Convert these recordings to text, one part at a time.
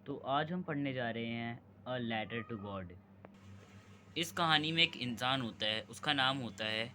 तो आज हम पढ़ने जा रहे हैं अ लेटर टू गॉड। इस कहानी में एक इंसान होता है, उसका नाम होता है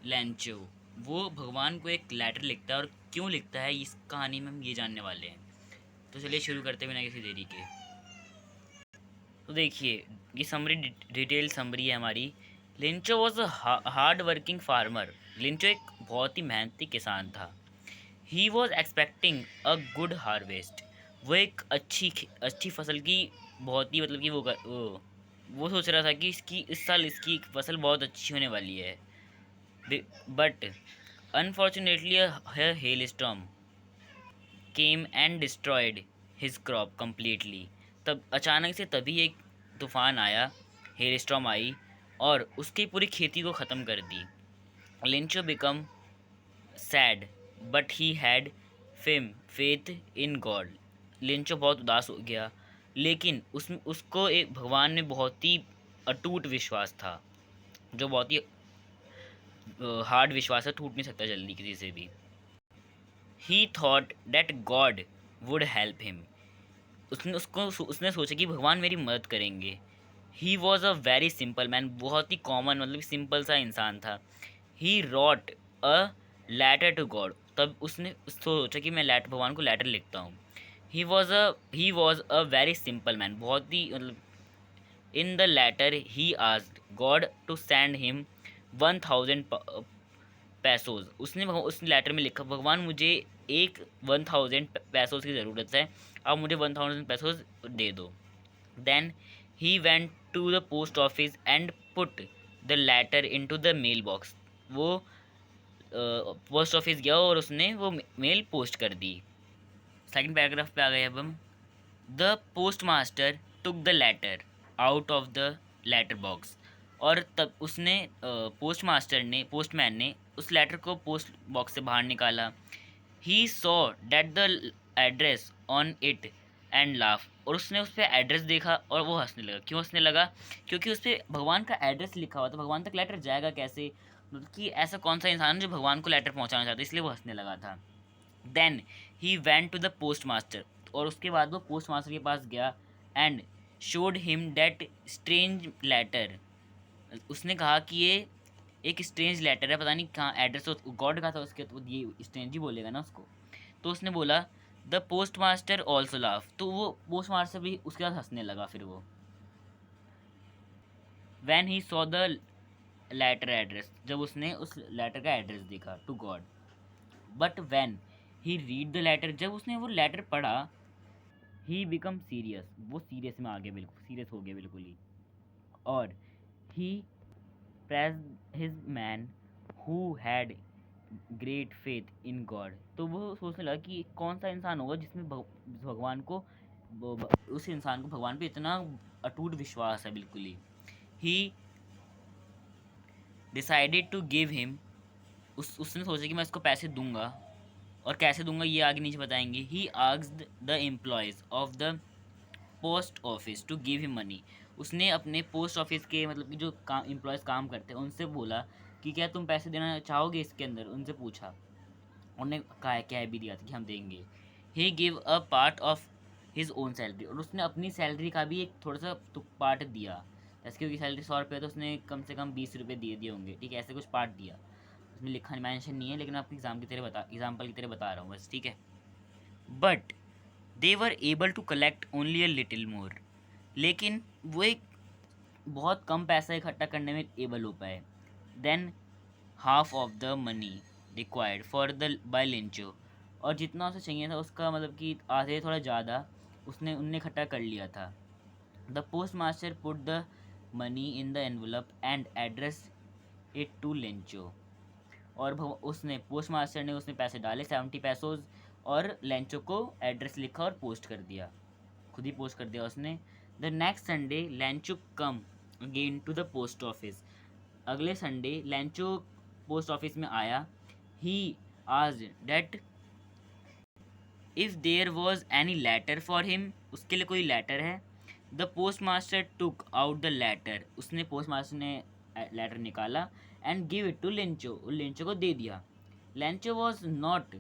लैंचो। वो भगवान को एक लेटर लिखता है और क्यों लिखता है इस कहानी में हम ये जानने वाले हैं। तो चलिए शुरू करते बिना किसी देरी के। तो देखिए, ये समरी डिटेल समरी है हमारी। लिंचो was a hard working farmer. लिंचो एक बहुत ही मेहनती किसान था। He was expecting a good harvest. वो एक अच्छी फसल की बहुत ही मतलब कि वो सोच रहा था कि इसकी इस साल इसकी फसल बहुत अच्छी होने वाली है। But unfortunately hello storm came and destroyed his crop completely. तब अचानक से तभी एक तूफान आया, हेल स्टॉर्म आई और उसकी पूरी खेती को ख़त्म कर दी। Lencho become sad but he had faith in God. Lencho बहुत उदास हो गया, लेकिन उसको एक भगवान में बहुत ही अटूट विश्वास था, जो बहुत ही हार्ड विश्वास है, टूट नहीं सकता जल्दी किसी से भी। He thought that God would help him. उसने सोचा कि भगवान मेरी मदद करेंगे। He was a very simple man. बहुत ही कॉमन मतलब सिंपल सा इंसान था। He wrote a letter to God. तब उसने सोचा कि मैं लेटर भगवान को लेटर लिखता हूँ। He was a very simple man. बहुत ही मतलब in the letter he asked God to send him 1000 pesos. उसने लेटर में लिखा, भगवान मुझे एक 1000 पैसोज की ज़रूरत है, आप मुझे 1000 पैसोज दे दो। Then he went to the post office and put the letter into the mail box. वो पोस्ट ऑफिस गया और उसने वो मेल पोस्ट कर दी। सेकंड पैराग्राफ पे आ गए अब हम। The post master took the letter out of the letter box. और तब उसने पोस्टमैन ने उस लेटर को पोस्ट बॉक्स से बाहर निकाला। He saw that the address on it and laugh. और उसने उस पर एड्रेस देखा और वो हंसने लगा। क्यों हंसने लगा? क्योंकि उस पर भगवान का एड्रेस लिखा हुआ था। भगवान तक लेटर जाएगा कैसे? मतलब कि ऐसा कौन सा इंसान है जो भगवान को लेटर पहुंचाना चाहता है, इसलिए वो हंसने लगा था। Then he went to the post master. और उसके बाद वो पोस्ट मास्टर के पास गया and showed him that strange letter. उसने कहा कि ये एक स्ट्रेंज लेटर है, पता नहीं कहाँ एड्रेस गॉड का था उसके, तो ये स्ट्रेंज ही बोलेगा ना उसको। तो उसने बोला the post master also laugh. तो वो पोस्ट मास्टर भी उसके साथ हंसने लगा। फिर वो when he saw the letter address, जब उसने उस लेटर का एड्रेस देखा to God. But when he read the letter, जब उसने वो लेटर पढ़ा, ही बिकम सीरियस। वो सीरियस में आ गया, बिल्कुल सीरियस हो गया बिल्कुल ही। और he praised his man who had great faith in God. तो वो सोचने लगा कि कौन सा इंसान होगा जिसमें भगवान को उस इंसान को भगवान पे इतना अटूट विश्वास है बिल्कुल he decided to give him. उसने सोचा कि मैं इसको पैसे दूंगा, और कैसे दूंगा ये आगे नीचे बताएंगे। He asked the employees of the post office to give him money. उसने अपने पोस्ट ऑफिस के मतलब कि जो एम्प्लॉयज़ काम करते हैं उनसे बोला कि क्या तुम पैसे देना चाहोगे इसके अंदर। उनसे पूछा, उन्होंने कहा है क्या है भी दिया था कि हम देंगे। He give a part of his own salary. और उसने अपनी सैलरी का भी एक थोड़ा सा पार्ट दिया। जैसे कि उसकी सैलरी 100 रुपये, तो उसने कम से कम 20 रुपये दिए होंगे, ठीक है, ऐसे कुछ पार्ट दिया। उसमें लिखा मेंशन नहीं है, लेकिन आपको एग्जाम्पल की तरह बता रहा हूँ बस, ठीक है। But they were able to collect only a little more. लेकिन वो एक बहुत कम पैसा इकट्ठा करने में एबल हो पाए। Then half of the money required for the by Lencho. और जितना उसे चाहिए था उसका मतलब कि आधे थोड़ा ज़्यादा उनने इकट्ठा कर लिया था। The post master put the money in the envelope and address it to Lencho. और उसने पोस्ट मास्टर ने उसने पैसे डाले 70 पैसोज, और लेंचो को एड्रेस लिखा और पोस्ट कर दिया, खुद ही पोस्ट कर दिया उसने। The next Sunday Lencho come again to the post office. अगले संडे लेंचो पोस्ट ऑफिस में आया। He asked that if there was any letter for him. उसके लिए कोई लेटर है? The post master took out the letter. उसने post master ने letter निकाला and give it to Lencho. Lencho को दे दिया। Lencho was not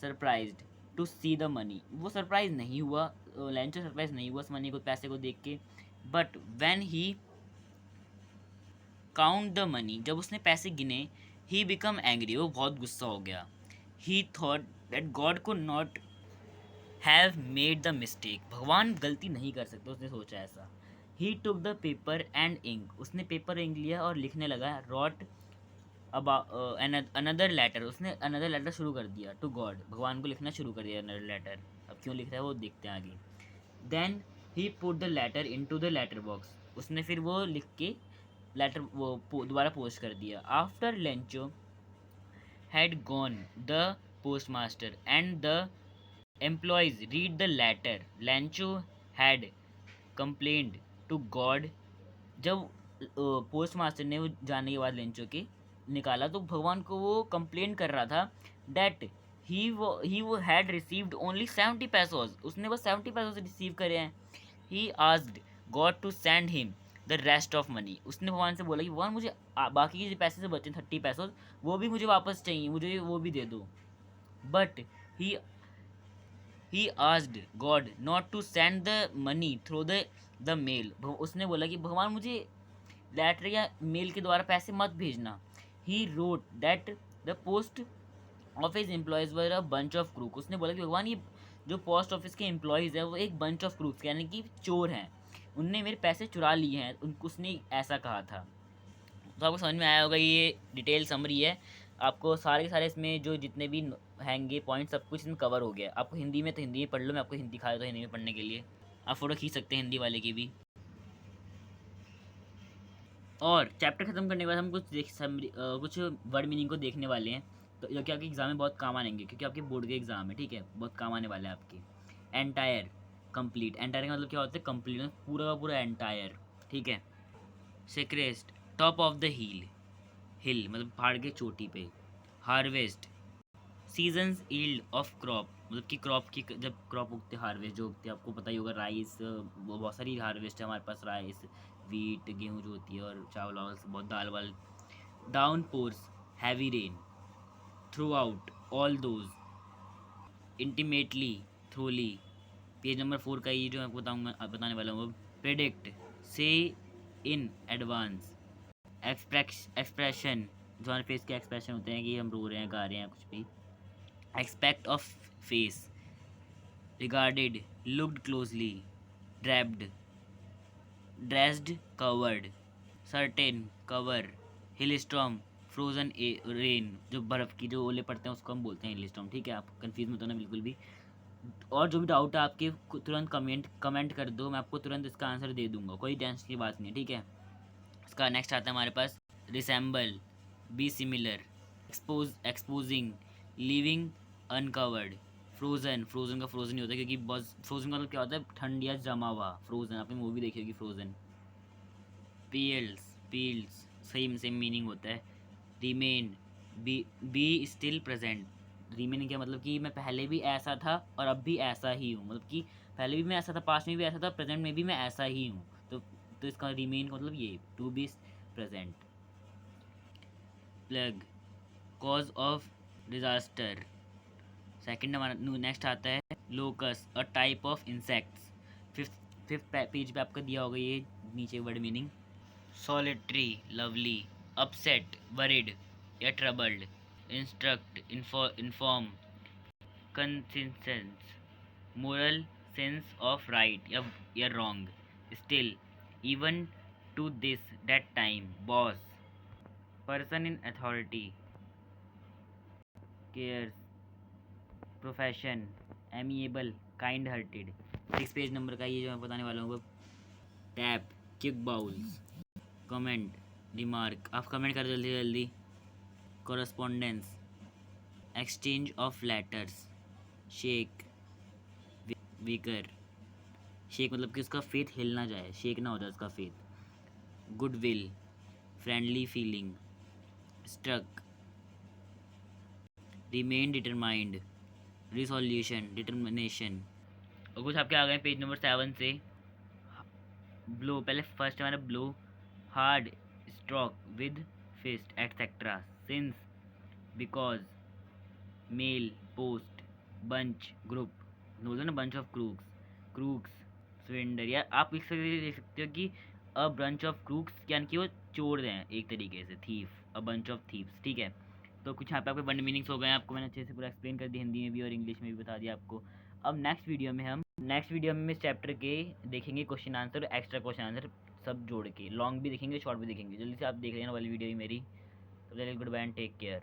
surprised to see the money. वो सरप्राइज नहीं हुआ लेंचो सरप्राइज नहीं हुआ उस मनी को, पैसे को देख के, but when he count the money, जब उसने पैसे गिने, ही बिकम एंग्री, वो बहुत गुस्सा हो गया। He thought that God could not have made the mistake, भगवान गलती नहीं कर सकते, उसने सोचा ऐसा। He took the paper and ink, उसने पेपर इंक लिया और लिखने लगा। रॉट अनदर लेटर, उसने अनदर लेटर शुरू कर दिया टू गॉड, भगवान को लिखना शुरू कर दिया अनदर लेटर। अब क्यों लिख रहा है वो देखते हैं आगे। Then he put the letter into the letter box, उसने फिर वो लिख के लेटर वो दोबारा पोस्ट कर दिया। After Lencho had gone the post master and the employees read the letter, Lancho had complained to God, जब पोस्ट मास्टर ने वो जाने के बाद लेंचो के निकाला तो भगवान को वो कंप्लेन कर रहा था दैट ही वो हैड रिसीव्ड ओनली 70 पैसोज, उसने बस 70 पैसोज रिसीव करे हैं। He asked God to send him the rest of money, उसने भगवान से बोला कि भगवान मुझे बाकी के पैसे से बचे 30 पैसोज वो भी मुझे वापस चाहिए, मुझे वो भी दे दो। But he asked God not to send the money through the mail, उसने बोला कि भगवान मुझे लेटर या मेल के द्वारा पैसे मत भेजना। He wrote that the post office employees were a bunch of crooks, उसने बोला कि भगवान ये जो पोस्ट ऑफिस के एम्प्लॉयज़ है वो एक बंच ऑफ क्रूक्स यानी कि चोर हैं, उनने मेरे पैसे चुरा लिए हैं, उसने ऐसा कहा था। तो आपको समझ में आया होगा, ये डिटेल समरी है। आपको सारे के सारे इसमें जो जितने भी हैंगे पॉइंट सब कुछ इसमें कवर हो गया। आपको हिंदी में तो हिंदी में पढ़ लो, मैं आपको हिंदी खा देता हूँ हिंदी में पढ़ने के लिए, आप फोटो खींच सकते हैं हिंदी वाले की भी। और चैप्टर ख़त्म करने के बाद हम कुछ कुछ वर्ड मीनिंग को देखने वाले हैं, तो जो कि आपके एग्ज़ाम में बहुत काम आएंगे, क्योंकि आपके बोर्ड के एग्ज़ाम है, ठीक है, बहुत काम आने वाले हैं आपके। एंटायर, कंप्लीट, एंटायर का मतलब क्या होता है, कंप्लीट मतलब पूरा का पूरा एंटायर, ठीक है। सेक्रेस्ट, टॉप ऑफ द हिल मतलब पहाड़ के चोटी पे। Harvest, seasons yield of crop मतलब कि क्रॉप की जब क्रॉप उगते हार्वेस्ट जो उगते हैं, आपको पता ही होगा राइस, वो बहुत सारी हार्वेस्ट है हमारे पास, राइस, वीट, गेहूँ जो होती है, और चावल वावल बहुत दाल वाल। Down pores, heavy rain, through out, all those, intimately, थ्रूली। Page number 4 का ये जो मैं बताने वाला हूँ। प्रेडिक्ट, से इन एडवांस। एक्सप्रेशन, जो हमारे फेस के एक्सप्रेशन होते हैं कि हम रो रहे हैं, गा रहे हैं, कुछ भी। Expect of face, regarded, looked closely, draped, dressed, covered, certain, cover, hill storm, frozen rain, जो बर्फ़ की जो ओले पड़ते हैं उसको हम बोलते हैं हिल स्टॉर्म, ठीक है। आप कंफ्यूज मत होना बिल्कुल भी। और जो भी डाउट है आपके तुरंत कमेंट कर दो, मैं आपको तुरंत इसका आंसर दे दूंगा, कोई टेंशन की बात नहीं है, ठीक है। इसका नेक्स्ट आता है हमारे पास resemble, be similar, exposing, living uncovered, frozen, frozen का फ्रोजन नहीं होता क्योंकि बहुत फ्रोजन का मतलब क्या होता है, ठंड या जमा हुआ, फ्रोजन, आपने मूवी देखी होगी frozen. Peels same same meaning होता है। Remain, be still present, remain क्या मतलब कि मैं पहले भी ऐसा था और अब भी ऐसा ही हूँ, मतलब कि पहले भी मैं ऐसा था, पास्ट में भी ऐसा था, प्रेजेंट में भी मैं ऐसा ही हूँ। तो इसका रिमेन का मतलब ये to be present. Plague, cause of disaster. Second हमारा नेक्स्ट आता है locust, a type of insects. Fifth page पे आपका दिया होगा ये नीचे word meaning. Solitary, lovely, upset, worried या troubled, instruct, inform, consistence, moral sense of right या wrong, still, even to this that time, boss, person in authority, cares, profession, amiable, kind hearted. 6 page number का ये जो मैं बताने वाला हूँ वो। Tap, kick bowls, comment, remark, आप कमेंट कर जल्दी जल्दी। Correspondence, exchange of letters, shake, weaker, shake मतलब कि उसका फेथ हिल ना जाए, शेक ना हो जाए उसका faith. Goodwill, friendly feeling, struck, remain determined, resolution, determination. और कुछ आपके आ गए पेज नंबर 7 से। ब्लो, पहले फर्स्ट हमारा blow, hard stroke with fist etcetera, since, because, mail, post, bunch, group, बोलते ना bunch of crooks, crooks, swindler, या आप लिख सकते हो कि अ बंच ऑफ क्रूक्स, यानी कि वो चोर हैं एक तरीके से, thief, a bunch of thieves, ठीक है। तो कुछ यहाँ पे आपके वन मीनिंग्स हो गए हैं, आपको मैंने अच्छे से पूरा एक्सप्लेन कर दिया, हिंदी में भी और इंग्लिश में भी बता दिया आपको। अब नेक्स्ट वीडियो में इस चैप्टर के देखेंगे question answer, extra question answer सब जोड़ के, लॉन्ग भी देखेंगे, शॉर्ट भी देखेंगे। जल्दी से आप देख लेना वाली वीडियो ही मेरी। तो goodbye and take care.